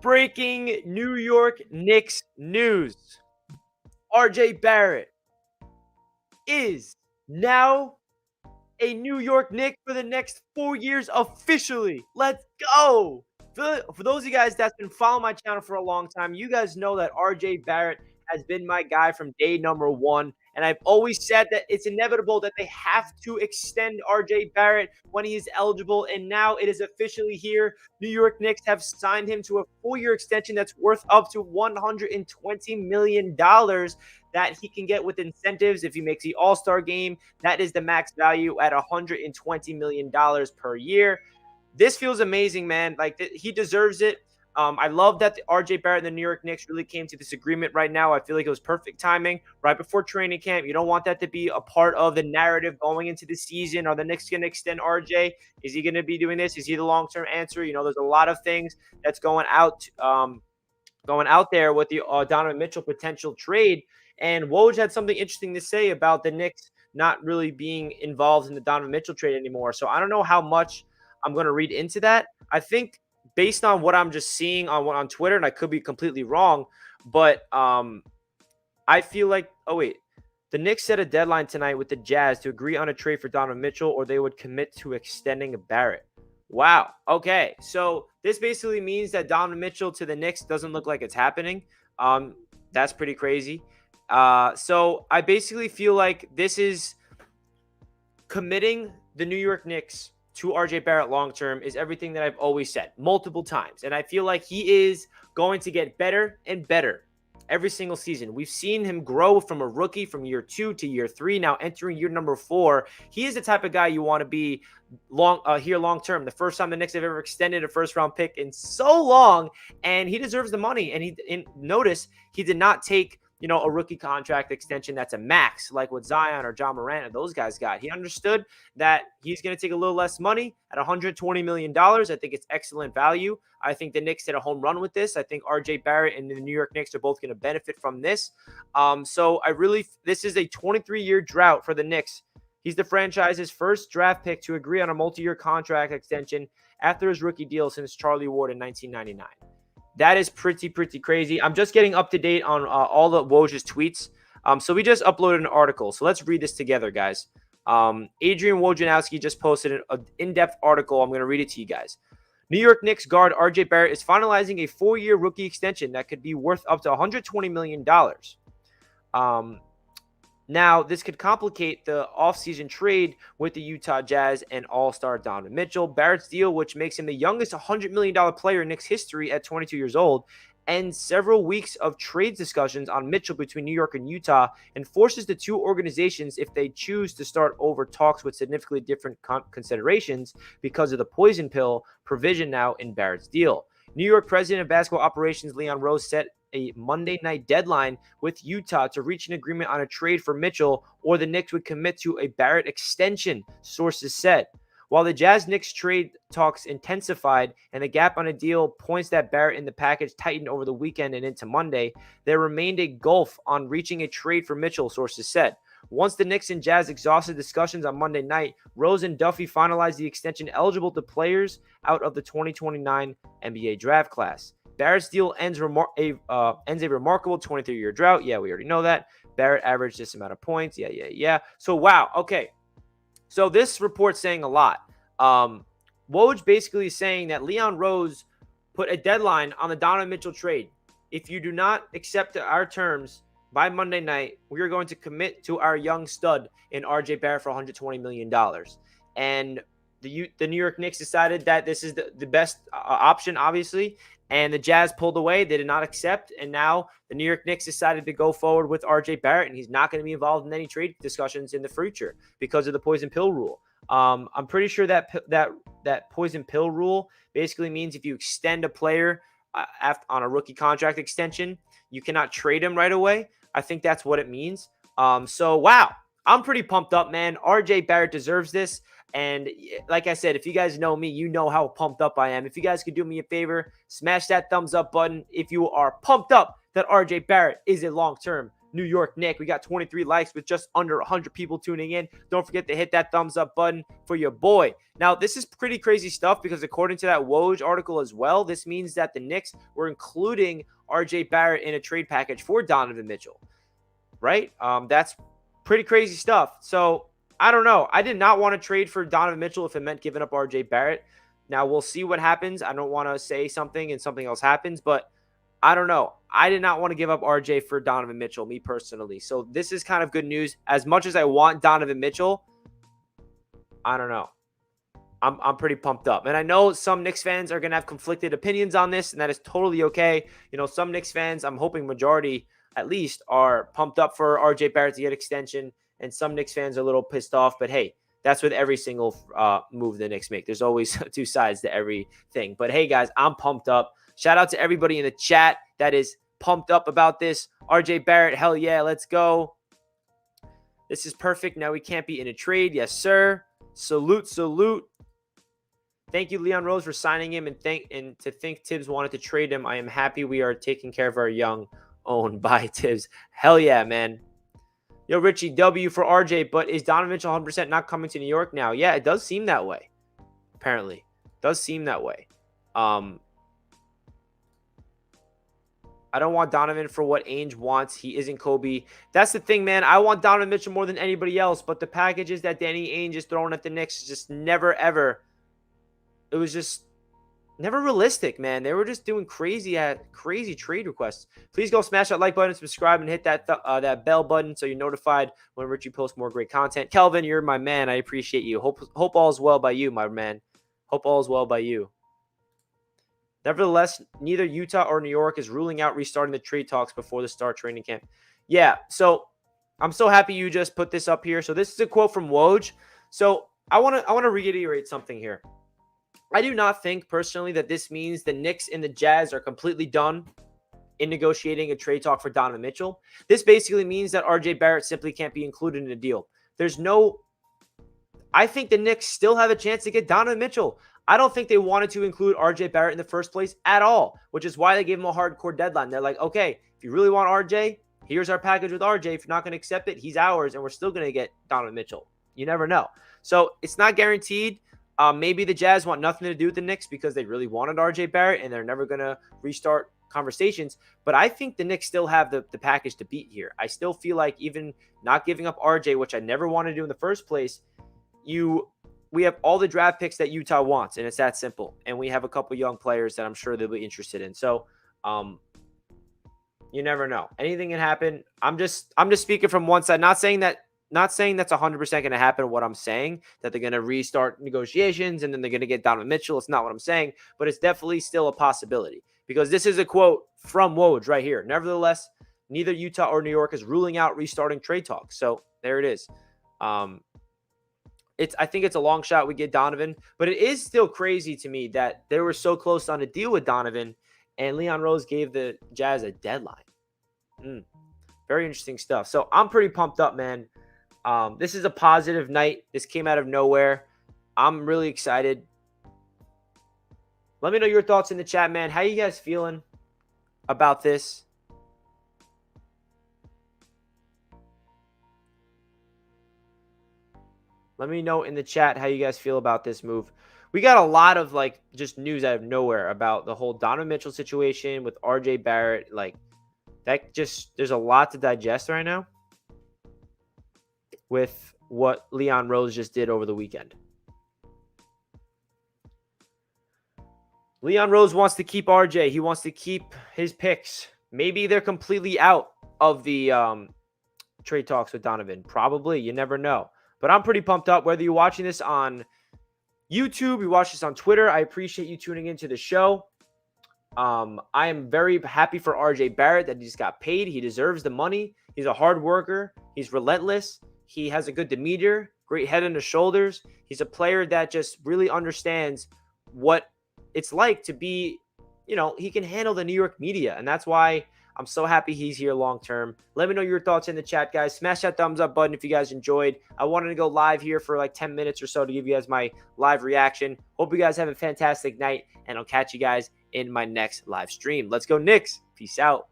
Breaking New York Knicks news. RJ Barrett is now a New York Knick for the next 4 years officially. Let's go. For those of you guys that's been following my channel for a long time, you guys know that RJ Barrett has been my guy from day number one. And I've always said that it's inevitable that they have to extend RJ Barrett when he is eligible. And now it is officially here. New York Knicks have signed him to a 4-year extension that's worth up to $120 million that he can get with incentives if he makes the All-Star game. That is the max value at $120 million per year. This feels amazing, man. Like, he deserves it. I love that the RJ Barrett and the New York Knicks really came to this agreement right now. I feel like it was perfect timing right before training camp. You don't want that to be a part of the narrative going into the season. Are the Knicks going to extend RJ? Is he going to be doing this? Is he the long-term answer? You know, there's a lot of things that's going out there with the Donovan Mitchell potential trade. And Woj had something interesting to say about the Knicks not really being involved in the Donovan Mitchell trade anymore. So I don't know how much I'm going to read into that. I think based on what I'm just seeing on Twitter, and I could be completely wrong, but I feel like, the Knicks set a deadline tonight with the Jazz to agree on a trade for Donovan Mitchell, or they would commit to extending Barrett. Wow. Okay. So this basically means that Donovan Mitchell to the Knicks doesn't look like it's happening. That's pretty crazy. So I basically feel like this is committing the New York Knicks to RJ Barrett long-term is everything that I've always said multiple times. And I feel like he is going to get better and better every single season. We've seen him grow from a rookie from year 2 to year 3, now entering year number 4. He is the type of guy you want to be here long-term. The first time the Knicks have ever extended a first-round pick in so long, and he deserves the money. And notice he did not take a rookie contract extension that's a max, like what Zion or John Morant or those guys got. He understood that he's going to take a little less money at $120 million. I think it's excellent value. I think the Knicks hit a home run with this. I think RJ Barrett and the New York Knicks are both going to benefit from this. So this is a 23-year drought for the Knicks. He's the franchise's first draft pick to agree on a multi-year contract extension after his rookie deal since Charlie Ward in 1999. That is pretty crazy. I'm just getting up to date on all the Woj's tweets. So we just uploaded an article. So let's read this together, guys. Adrian Wojnarowski just posted an in-depth article. I'm going to read it to you guys. New York Knicks guard RJ Barrett is finalizing a 4-year rookie extension that could be worth up to $120 million. Now, this could complicate the offseason trade with the Utah Jazz and all-star Donovan Mitchell. Barrett's deal, which makes him the youngest $100 million player in Knicks history at 22 years old, ends several weeks of trade discussions on Mitchell between New York and Utah and forces the two organizations, if they choose to start over, talks with significantly different considerations because of the poison pill provision now in Barrett's deal. New York President of Basketball Operations Leon Rose set a Monday night deadline with Utah to reach an agreement on a trade for Mitchell, or the Knicks would commit to a Barrett extension, sources said. While the Jazz-Knicks trade talks intensified and the gap on a deal points that Barrett in the package tightened over the weekend and into Monday, there remained a gulf on reaching a trade for Mitchell, sources said. Once the Knicks and Jazz exhausted discussions on Monday night, Rose and Duffy finalized the extension eligible to players out of the 2029 NBA draft class. Barrett's deal ends a remarkable 23-year drought. Yeah, we already know that. Barrett averaged this amount of points. Yeah. So, wow. Okay. So this report's saying a lot. Woj basically is saying that Leon Rose put a deadline on the Donovan Mitchell trade. If you do not accept our terms by Monday night, we are going to commit to our young stud in RJ Barrett for $120 million. And the New York Knicks decided that this is the best option, obviously. And the Jazz pulled away. They did not accept. And now the New York Knicks decided to go forward with RJ Barrett, and he's not going to be involved in any trade discussions in the future because of the poison pill rule. I'm pretty sure that poison pill rule basically means if you extend a player on a rookie contract extension, you cannot trade him right away. I think that's what it means. So, wow. I'm pretty pumped up, man. RJ Barrett deserves this. And like I said, if you guys know me, you know how pumped up I am. If you guys could do me a favor, smash that thumbs up button if you are pumped up that RJ Barrett is a long-term New York Knick. We got 23 likes with just under 100 people tuning in. Don't forget to hit that thumbs up button for your boy. Now, this is pretty crazy stuff because according to that Woj article as well, this means that the Knicks were including RJ Barrett in a trade package for Donovan Mitchell, right? That's pretty crazy stuff. So I don't know. I did not want to trade for Donovan Mitchell if it meant giving up RJ Barrett. Now, we'll see what happens. I don't want to say something and something else happens, but I don't know. I did not want to give up RJ for Donovan Mitchell, me personally. So this is kind of good news. As much as I want Donovan Mitchell, I don't know. I'm pretty pumped up. And I know some Knicks fans are going to have conflicted opinions on this, and that is totally okay. You know, some Knicks fans, I'm hoping majority at least, are pumped up for RJ Barrett to get extension, and some Knicks fans are a little pissed off. But hey, that's with every single move the Knicks make. There's always two sides to everything. But hey, guys, I'm pumped up. Shout out to everybody in the chat that is pumped up about this. RJ Barrett, hell yeah, let's go. This is perfect. Now we can't be in a trade. Yes, sir. Salute, salute. Thank you, Leon Rose, for signing him, and to think Tibbs wanted to trade him. I am happy we are taking care of our young, owned by Tibbs. Hell yeah, man. Yo, Richie, W for RJ, but is Donovan Mitchell 100% not coming to New York now? Yeah, it does seem that way, apparently. It does seem that way. I don't want Donovan for what Ainge wants. He isn't Kobe. That's the thing, man. I want Donovan Mitchell more than anybody else, but the packages that Danny Ainge is throwing at the Knicks is just never, ever. It was just never realistic, man. They were just doing crazy trade requests. Please go smash that like button, subscribe, and hit that bell button so you're notified when Richie posts more great content. Kelvin, you're my man. I appreciate you. Hope all is well by you, my man. Hope all is well by you. Nevertheless, neither Utah or New York is ruling out restarting the trade talks before the start training camp. Yeah, so I'm so happy you just put this up here. So this is a quote from Woj. So I want to reiterate something here. I do not think personally that this means the Knicks and the Jazz are completely done in negotiating a trade talk for Donovan Mitchell. This basically means that RJ Barrett simply can't be included in a deal. I think the Knicks still have a chance to get Donovan Mitchell. I don't think they wanted to include RJ Barrett in the first place at all, which is why they gave him a hardcore deadline. They're like, okay, if you really want RJ, here's our package with RJ. If you're not going to accept it, he's ours, and we're still going to get Donovan Mitchell. You never know. So it's not guaranteed. Maybe the Jazz want nothing to do with the Knicks because they really wanted RJ Barrett, and they're never going to restart conversations. But I think the Knicks still have the package to beat here. I still feel like even not giving up RJ, which I never wanted to do in the first place, we have all the draft picks that Utah wants, and it's that simple. And we have a couple young players that I'm sure they'll be interested in. So, you never know. Anything can happen. I'm just speaking from one side, not saying that's 100% going to happen. What I'm saying that they're going to restart negotiations and then they're going to get Donovan Mitchell. It's not what I'm saying, but it's definitely still a possibility because this is a quote from Woj right here. Nevertheless, neither Utah or New York is ruling out restarting trade talks. So there it is. I think it's a long shot we get Donovan, but it is still crazy to me that they were so close on a deal with Donovan and Leon Rose gave the Jazz a deadline. Very interesting stuff. So I'm pretty pumped up, man. This is a positive night. This came out of nowhere. I'm really excited. Let me know your thoughts in the chat, man. How you guys feeling about this? Let me know in the chat how you guys feel about this move. We got a lot of just news out of nowhere about the whole Donovan Mitchell situation with RJ Barrett. There's a lot to digest right now with what Leon Rose just did over the weekend. Leon Rose wants to keep RJ. He wants to keep his picks. Maybe they're completely out of the trade talks with Donovan. Probably. You never know. But I'm pretty pumped up. Whether you're watching this on YouTube, you watch this on Twitter, I appreciate you tuning into the show. I am very happy for RJ Barrett that he just got paid. He deserves the money. He's a hard worker. He's relentless. He has a good demeanor, great head on his shoulders. He's a player that just really understands what it's like to be, he can handle the New York media. And that's why I'm so happy he's here long term. Let me know your thoughts in the chat, guys. Smash that thumbs up button if you guys enjoyed. I wanted to go live here for 10 minutes or so to give you guys my live reaction. Hope you guys have a fantastic night, and I'll catch you guys in my next live stream. Let's go Knicks. Peace out.